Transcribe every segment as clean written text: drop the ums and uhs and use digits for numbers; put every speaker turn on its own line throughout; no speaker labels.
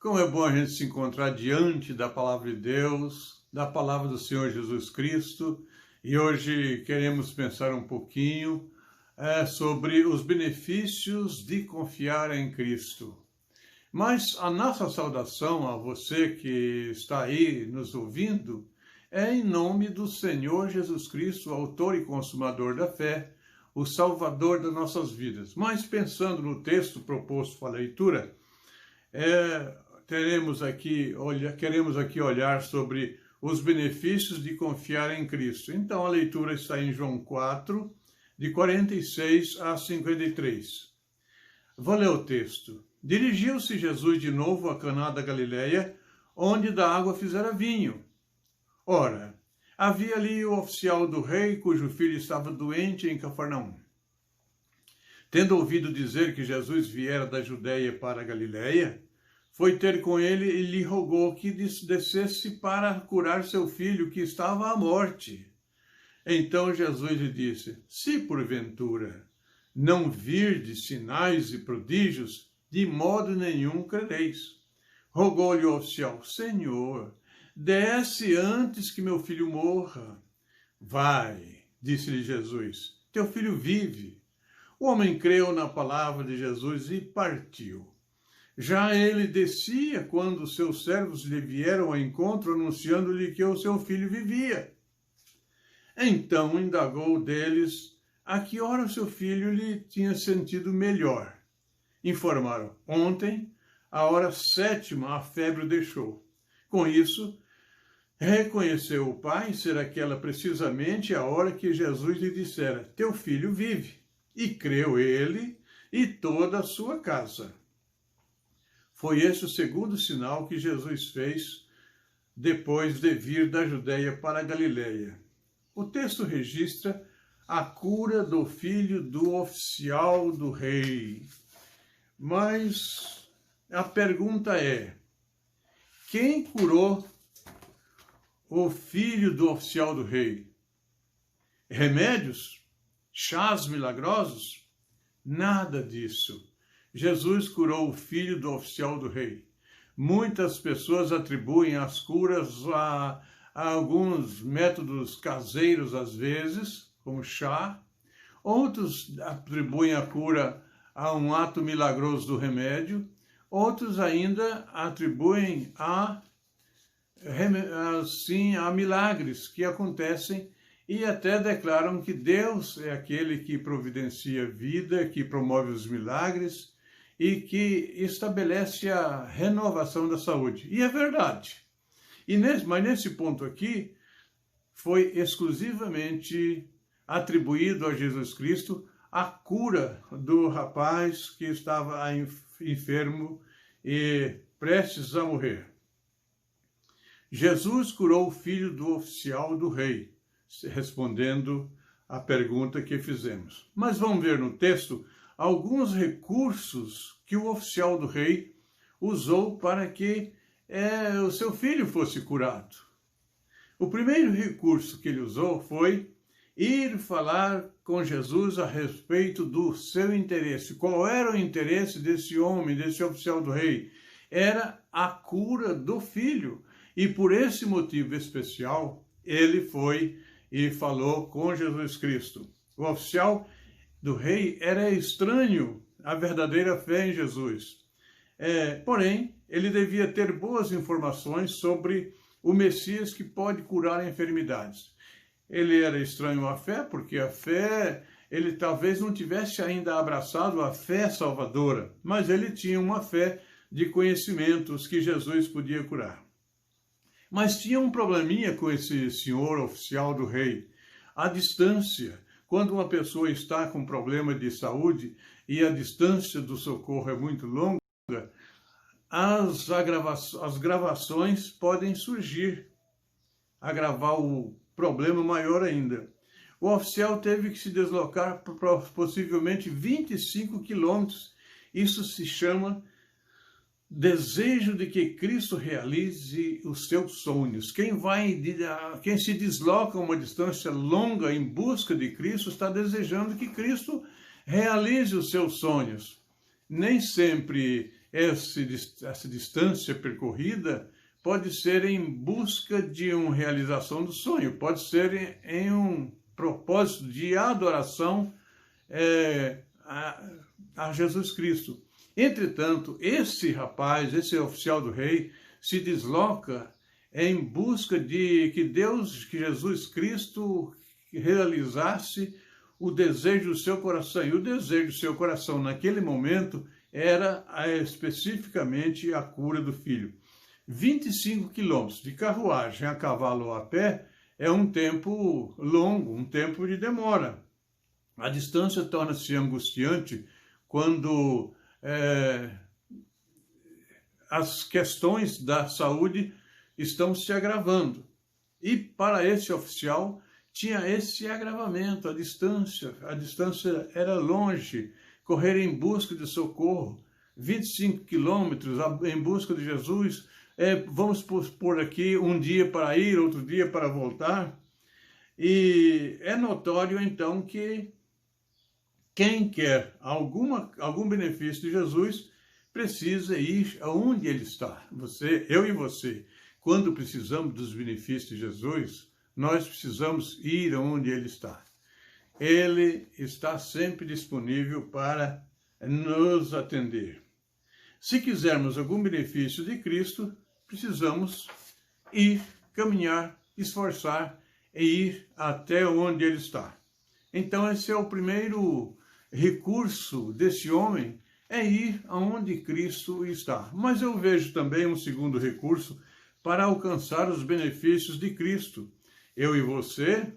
Como é bom a gente se encontrar diante da palavra de Deus, da palavra do Senhor Jesus Cristo. E hoje queremos pensar um pouquinho sobre os benefícios de confiar em Cristo. Mas a nossa saudação a você que está aí nos ouvindo é em nome do Senhor Jesus Cristo, autor e consumador da fé, o Salvador das nossas vidas. Mas pensando no texto proposto para a leitura, queremos aqui olhar sobre os benefícios de confiar em Cristo. Então a leitura está em João 4, de 46 a 53. Vou ler o texto. Dirigiu-se Jesus de novo a Caná da Galileia, onde da água fizera vinho. Ora, havia ali o oficial do rei, cujo filho estava doente em Cafarnaum. Tendo ouvido dizer que Jesus viera da Judeia para a Galileia, foi ter com ele e lhe rogou que descesse para curar seu filho, que estava à morte. Então Jesus lhe disse: se porventura não virdes sinais e prodígios, de modo nenhum crereis. Rogou-lhe o oficial: Senhor, desce antes que meu filho morra. Vai, disse-lhe Jesus, teu filho vive. O homem creu na palavra de Jesus e partiu. Já ele descia quando seus servos lhe vieram ao encontro, anunciando-lhe que o seu filho vivia. Então indagou deles a que hora o seu filho lhe tinha sentido melhor. Informaram: ontem, à hora 7ª, a febre o deixou. Com isso, reconheceu o pai ser aquela precisamente a hora que Jesus lhe dissera: teu filho vive. E creu ele e toda a sua casa. Foi esse o segundo sinal que Jesus fez depois de vir da Judeia para a Galileia. O texto registra a cura do filho do oficial do rei. Mas a pergunta é: quem curou o filho do oficial do rei? Remédios? Chás milagrosos? Nada disso. Jesus curou o filho do oficial do rei. Muitas pessoas atribuem as curas a alguns métodos caseiros, às vezes, como chá. Outros atribuem a cura a um ato milagroso do remédio. Outros ainda atribuem a milagres que acontecem e até declaram que Deus é aquele que providencia vida, que promove os milagres e que estabelece a renovação da saúde. E é verdade. Mas nesse ponto aqui, foi exclusivamente atribuído a Jesus Cristo a cura do rapaz que estava enfermo e prestes a morrer. Jesus curou o filho do oficial do rei, respondendo à pergunta que fizemos. Mas vamos ver no texto alguns recursos que o oficial do rei usou para que o seu filho fosse curado. O primeiro recurso que ele usou foi ir falar com Jesus a respeito do seu interesse. Qual era o interesse desse homem, desse oficial do rei? Era a cura do filho. E por esse motivo especial, ele foi e falou com Jesus Cristo. O oficial do rei era estranho à verdadeira fé em Jesus. Porém, ele devia ter boas informações sobre o Messias que pode curar enfermidades. Ele era estranho à fé, porque a fé, ele talvez não tivesse ainda abraçado a fé salvadora, mas ele tinha uma fé de conhecimentos que Jesus podia curar. Mas tinha um probleminha com esse senhor oficial do rei. A distância. Quando uma pessoa está com problema de saúde e a distância do socorro é muito longa, as gravações podem surgir, agravar o problema maior ainda. O oficial teve que se deslocar por possivelmente 25 quilômetros. Isso se chama desejo de que Cristo realize os seus sonhos. Quem se desloca uma distância longa em busca de Cristo está desejando que Cristo realize os seus sonhos. Nem sempre essa distância percorrida pode ser em busca de uma realização do sonho, pode ser em um propósito de adoração a Jesus Cristo. Entretanto, esse rapaz, esse oficial do rei, se desloca em busca de que Jesus Cristo realizasse o desejo do seu coração. E o desejo do seu coração naquele momento era especificamente a cura do filho. 25 quilômetros de carruagem a cavalo ou a pé é um tempo longo, um tempo de demora. A distância torna-se angustiante quando as questões da saúde estão se agravando. E para esse oficial tinha esse agravamento, a distância era longe, correr em busca de socorro, 25 quilômetros em busca de Jesus, vamos por aqui um dia para ir, outro dia para voltar. E é notório então que quem quer algum benefício de Jesus precisa ir aonde ele está. Eu e você, quando precisamos dos benefícios de Jesus, nós precisamos ir aonde ele está. Ele está sempre disponível para nos atender. Se quisermos algum benefício de Cristo, precisamos ir, caminhar, esforçar e ir até onde ele está. Então esse é o primeiro recurso desse homem, é ir aonde Cristo está. Mas eu vejo também um segundo recurso para alcançar os benefícios de Cristo. Eu e você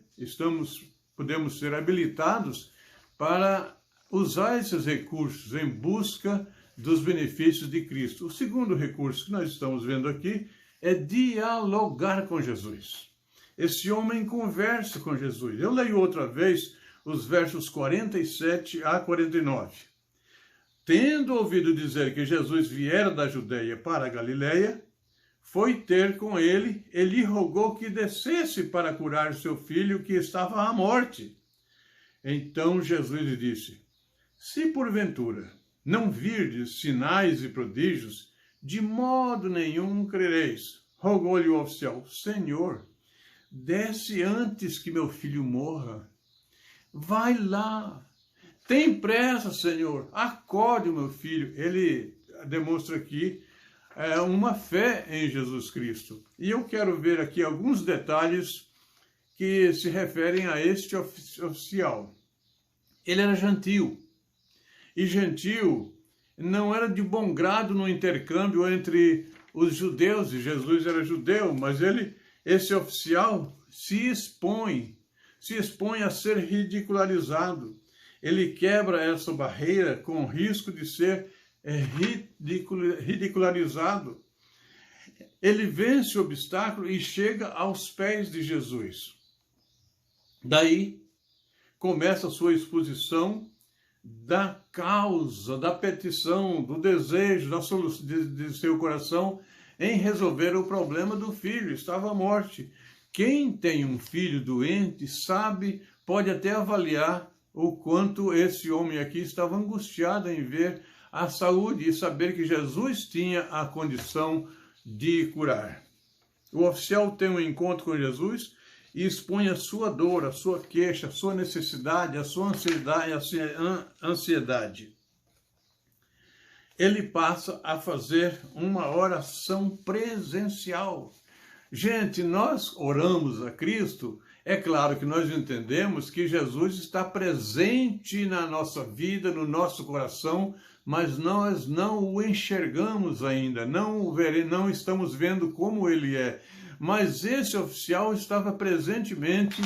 podemos ser habilitados para usar esses recursos em busca dos benefícios de Cristo. O segundo recurso que nós estamos vendo aqui é dialogar com Jesus. Esse homem conversa com Jesus. Eu leio outra vez os versos 47 a 49. Tendo ouvido dizer que Jesus viera da Judeia para a Galileia, foi ter com ele e lhe rogou que descesse para curar seu filho que estava à morte. Então Jesus lhe disse: se porventura não virdes sinais e prodígios, de modo nenhum crereis. Rogou-lhe o oficial: Senhor, desce antes que meu filho morra. Vai lá. Tem pressa, Senhor. Acorde o meu filho. Ele demonstra aqui uma fé em Jesus Cristo. E eu quero ver aqui alguns detalhes que se referem a este oficial. Ele era gentil. E gentil não era de bom grado no intercâmbio entre os judeus, e Jesus era judeu, mas esse oficial se expõe a ser ridicularizado. Ele quebra essa barreira com risco de ser ridicularizado. Ele vence o obstáculo e chega aos pés de Jesus. Daí começa a sua exposição da causa, da petição, do desejo, da solução de seu coração em resolver o problema do filho. Estava à morte. Quem tem um filho doente sabe, pode até avaliar o quanto esse homem aqui estava angustiado em ver a saúde e saber que Jesus tinha a condição de curar. O oficial tem um encontro com Jesus e expõe a sua dor, a sua queixa, a sua necessidade, a sua ansiedade. Ele passa a fazer uma oração presencial. Gente, nós oramos a Cristo, é claro que nós entendemos que Jesus está presente na nossa vida, no nosso coração, mas nós não o enxergamos ainda, não estamos vendo como ele é. Mas esse oficial estava presentemente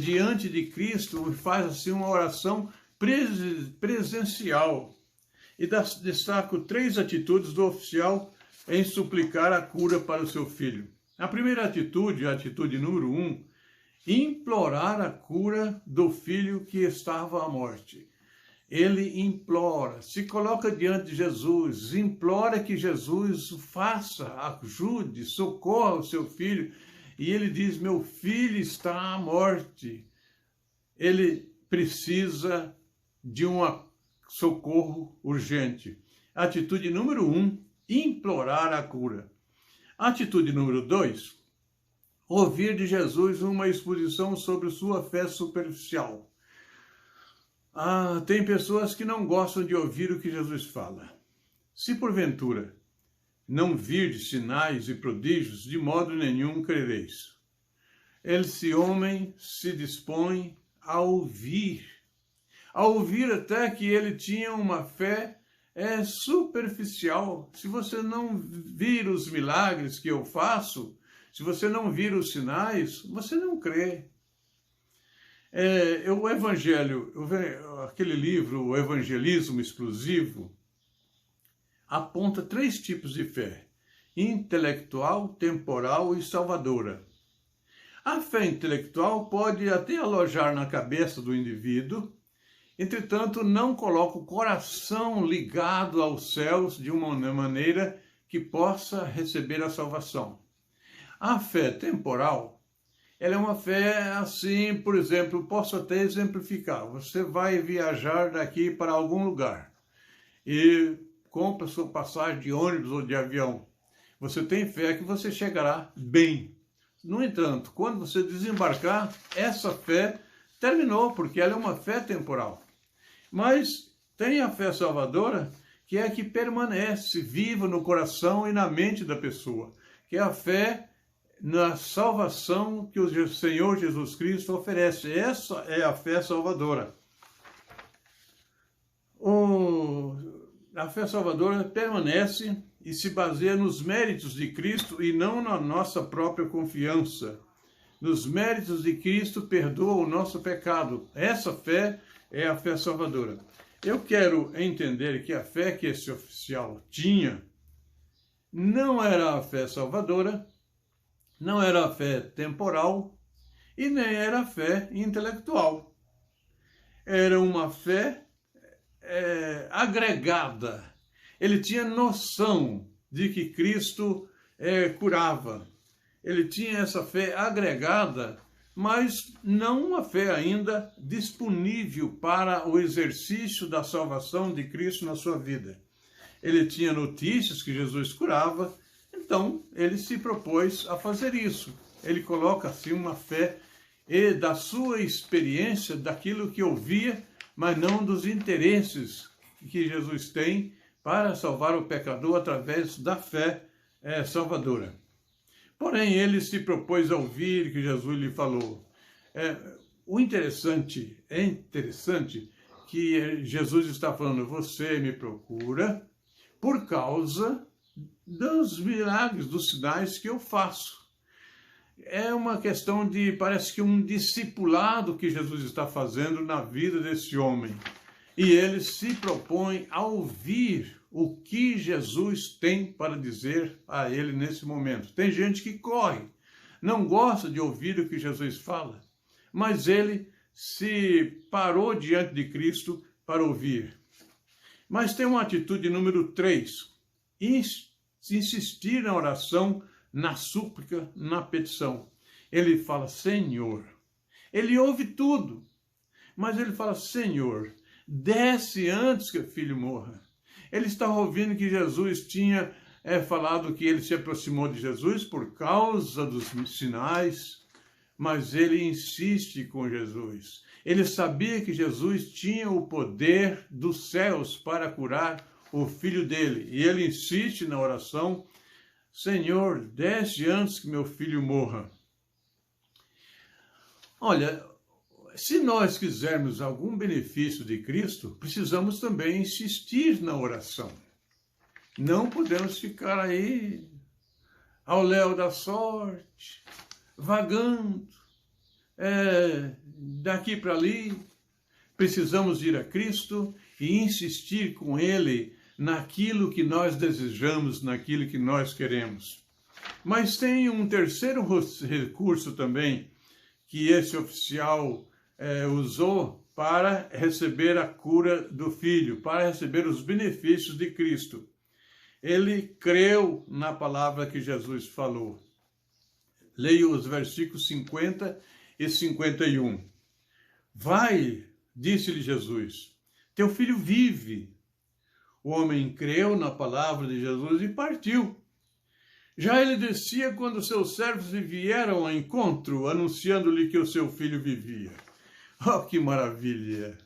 diante de Cristo e faz assim uma oração presencial. E destaco 3 atitudes do oficial em suplicar a cura para o seu filho. A primeira atitude, a atitude número 1, implorar a cura do filho que estava à morte. Ele implora, se coloca diante de Jesus, implora que Jesus faça, ajude, socorra o seu filho. E ele diz: meu filho está à morte. Ele precisa de um socorro urgente. Atitude número 1, implorar a cura. Atitude número 2, ouvir de Jesus uma exposição sobre sua fé superficial. Tem pessoas que não gostam de ouvir o que Jesus fala. Se porventura não virdes sinais e prodígios, de modo nenhum crereis. Esse homem se dispõe a ouvir até que ele tinha uma fé superficial. Se você não vir os milagres que eu faço, se você não vir os sinais, você não crê. O Evangelho, aquele livro, O Evangelismo Exclusivo, aponta 3 tipos de fé: intelectual, temporal e salvadora. A fé intelectual pode até alojar na cabeça do indivíduo, entretanto, não coloca o coração ligado aos céus de uma maneira que possa receber a salvação. A fé temporal, ela é uma fé assim, por exemplo, posso até exemplificar. Você vai viajar daqui para algum lugar e compra sua passagem de ônibus ou de avião. Você tem fé que você chegará bem. No entanto, quando você desembarcar, essa fé terminou, porque ela é uma fé temporal. Mas tem a fé salvadora, que é a que permanece viva no coração e na mente da pessoa, que é a fé na salvação que o Senhor Jesus Cristo oferece. Essa é a fé salvadora. A fé salvadora permanece e se baseia nos méritos de Cristo e não na nossa própria confiança. Nos méritos de Cristo perdoa o nosso pecado. Essa fé é a fé salvadora. Eu quero entender que a fé que esse oficial tinha não era a fé salvadora, não era a fé temporal e nem era a fé intelectual. Era uma fé agregada. Ele tinha noção de que Cristo curava. Ele tinha essa fé agregada, mas não uma fé ainda disponível para o exercício da salvação de Cristo na sua vida. Ele tinha notícias que Jesus curava, então ele se propôs a fazer isso. Ele coloca assim uma fé da sua experiência, daquilo que ouvia, mas não dos interesses que Jesus tem para salvar o pecador através da fé salvadora. Porém, ele se propôs a ouvir que Jesus lhe falou. É interessante que Jesus está falando: você me procura por causa dos milagres, dos sinais que eu faço. É uma questão de, parece que um discipulado que Jesus está fazendo na vida desse homem. E ele se propõe a ouvir o que Jesus tem para dizer a ele nesse momento. Tem gente que corre, não gosta de ouvir o que Jesus fala, mas ele se parou diante de Cristo para ouvir. Mas tem uma atitude número 3, insistir na oração, na súplica, na petição. Ele fala: Senhor. Ele ouve tudo, mas ele fala: Senhor, desce antes que o filho morra. Ele estava ouvindo que Jesus tinha falado que ele se aproximou de Jesus por causa dos sinais, mas ele insiste com Jesus. Ele sabia que Jesus tinha o poder dos céus para curar o filho dele. E ele insiste na oração: Senhor, desce antes que meu filho morra. Olha, se nós quisermos algum benefício de Cristo, precisamos também insistir na oração. Não podemos ficar aí ao léu da sorte, vagando, daqui para ali. Precisamos ir a Cristo e insistir com Ele naquilo que nós desejamos, naquilo que nós queremos. Mas tem um terceiro recurso também que esse oficial usou para receber a cura do filho, para receber os benefícios de Cristo. Ele creu na palavra que Jesus falou. Leia os versículos 50 e 51. Vai, disse-lhe Jesus, teu filho vive. O homem creu na palavra de Jesus e partiu. Já ele descia quando seus servos lhe vieram ao encontro, anunciando-lhe que o seu filho vivia. Oh, que maravilha!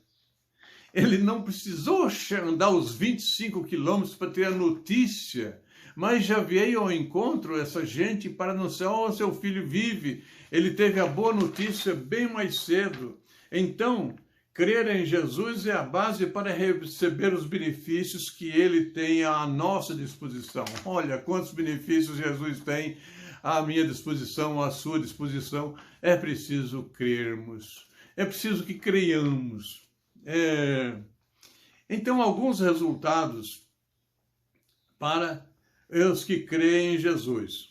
Ele não precisou andar os 25 quilômetros para ter a notícia, mas já veio ao encontro essa gente para anunciar: oh, seu filho vive. Ele teve a boa notícia bem mais cedo. Então, crer em Jesus é a base para receber os benefícios que ele tem à nossa disposição. Olha quantos benefícios Jesus tem à minha disposição, à sua disposição. É preciso crermos, é preciso que creiamos. Então, alguns resultados para os que creem em Jesus.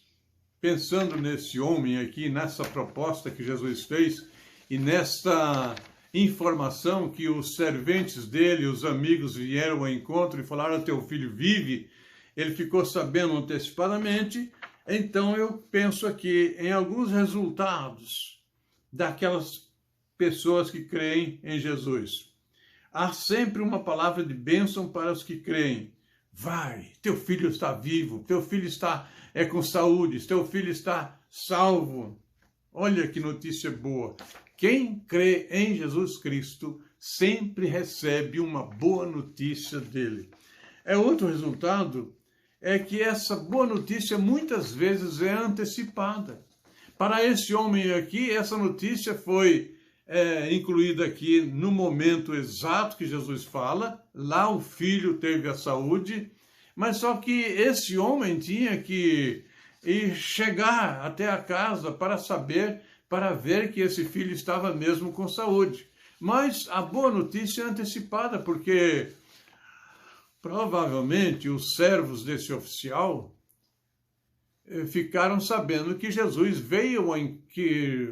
Pensando nesse homem aqui, nessa proposta que Jesus fez e nesta informação que os serventes dele, os amigos, vieram ao encontro e falaram: teu filho vive, ele ficou sabendo antecipadamente. Então eu penso aqui em alguns resultados daquelas pessoas que creem em Jesus. Há sempre uma palavra de bênção para os que creem. Vai, teu filho está vivo, teu filho está com saúde, teu filho está salvo. Olha que notícia boa. Quem crê em Jesus Cristo sempre recebe uma boa notícia dele. Outro resultado é que essa boa notícia muitas vezes é antecipada. Para esse homem aqui, essa notícia foi incluída aqui no momento exato que Jesus fala. Lá o filho teve a saúde, mas só que esse homem tinha que chegar até a casa para saber, para ver que esse filho estava mesmo com saúde. Mas a boa notícia é antecipada, porque provavelmente os servos desse oficial ficaram sabendo que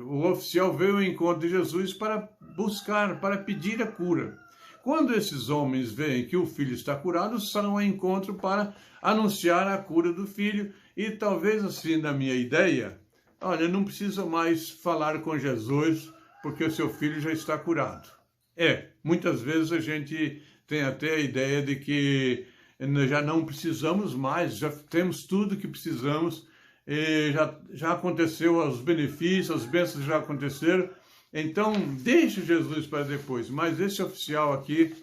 o oficial veio ao encontro de Jesus para buscar, para pedir a cura. Quando esses homens veem que o filho está curado, são ao encontro para anunciar a cura do filho. E talvez assim, na minha ideia, olha, não precisa mais falar com Jesus, porque o seu filho já está curado. Muitas vezes a gente tem até a ideia de que já não precisamos mais, já temos tudo que precisamos, já aconteceu os benefícios, as bênçãos já aconteceram, então deixe Jesus para depois. Mas esse oficial aqui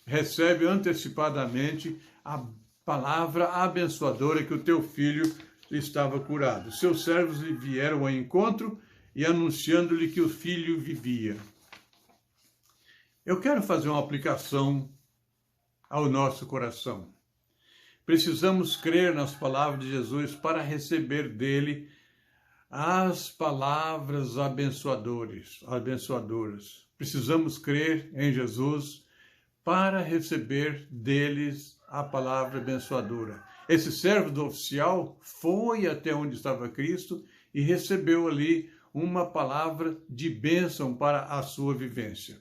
recebe antecipadamente a palavra abençoadora que o teu filho estava curado. Seus servos lhe vieram ao encontro e anunciando-lhe que o filho vivia. Eu quero fazer uma aplicação ao nosso coração. Precisamos crer nas palavras de Jesus para receber dele as palavras abençoadoras. Precisamos crer em Jesus para receber deles a palavra abençoadora. Esse servo do oficial foi até onde estava Cristo e recebeu ali uma palavra de bênção para a sua vivência.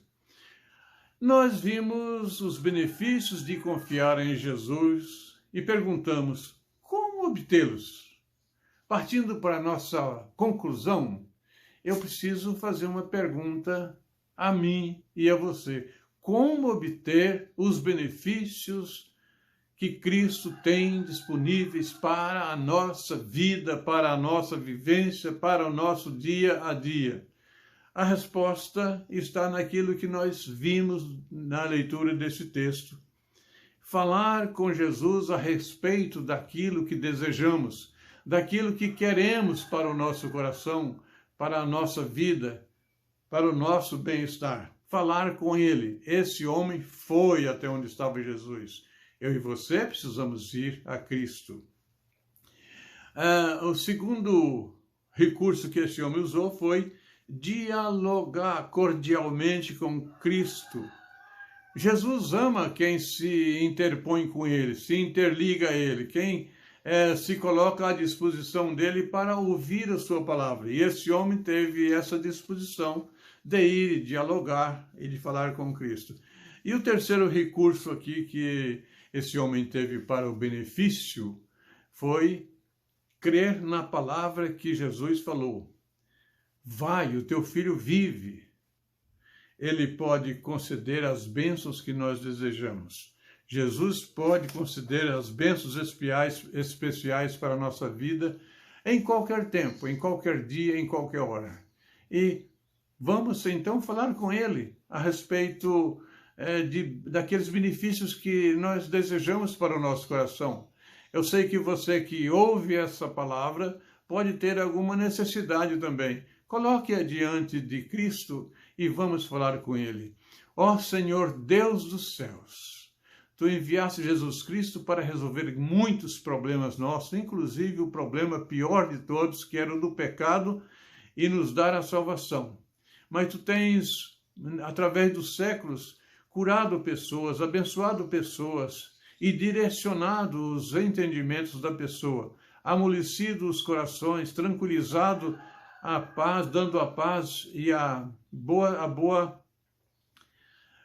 Nós vimos os benefícios de confiar em Jesus e perguntamos: como obtê-los? Partindo para a nossa conclusão, eu preciso fazer uma pergunta a mim e a você. Como obter os benefícios que Cristo tem disponíveis para a nossa vida, para a nossa vivência, para o nosso dia a dia? A resposta está naquilo que nós vimos na leitura desse texto. Falar com Jesus a respeito daquilo que desejamos, daquilo que queremos para o nosso coração, para a nossa vida, para o nosso bem-estar. Falar com ele. Esse homem foi até onde estava Jesus. Eu e você precisamos ir a Cristo. O segundo recurso que esse homem usou foi dialogar cordialmente com Cristo. Jesus ama quem se interpõe com ele, se interliga a ele, quem se coloca à disposição dele para ouvir a sua palavra. E esse homem teve essa disposição de ir e dialogar e de falar com Cristo. E o terceiro recurso aqui que esse homem teve para o benefício foi crer na palavra que Jesus falou. Vai, o teu filho vive. Ele pode conceder as bênçãos que nós desejamos. Jesus pode conceder as bênçãos especiais para a nossa vida em qualquer tempo, em qualquer dia, em qualquer hora. E vamos então falar com Ele a respeito daqueles benefícios que nós desejamos para o nosso coração. Eu sei que você que ouve essa palavra pode ter alguma necessidade também. Coloque-a diante de Cristo e vamos falar com Ele. Ó Senhor Deus dos céus, Tu enviaste Jesus Cristo para resolver muitos problemas nossos, inclusive o problema pior de todos, que era o do pecado, e nos dar a salvação. Mas Tu tens, através dos séculos, curado pessoas, abençoado pessoas e direcionado os entendimentos da pessoa, amolecido os corações, tranquilizado a paz, dando a paz e a boa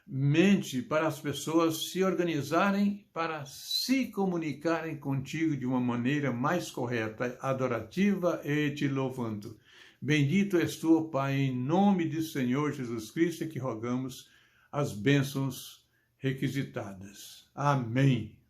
mente para as pessoas se organizarem para se comunicarem contigo de uma maneira mais correta, adorativa e te louvando. Bendito és tu, ó Pai, em nome do Senhor Jesus Cristo, que rogamos as bênçãos requisitadas. Amém.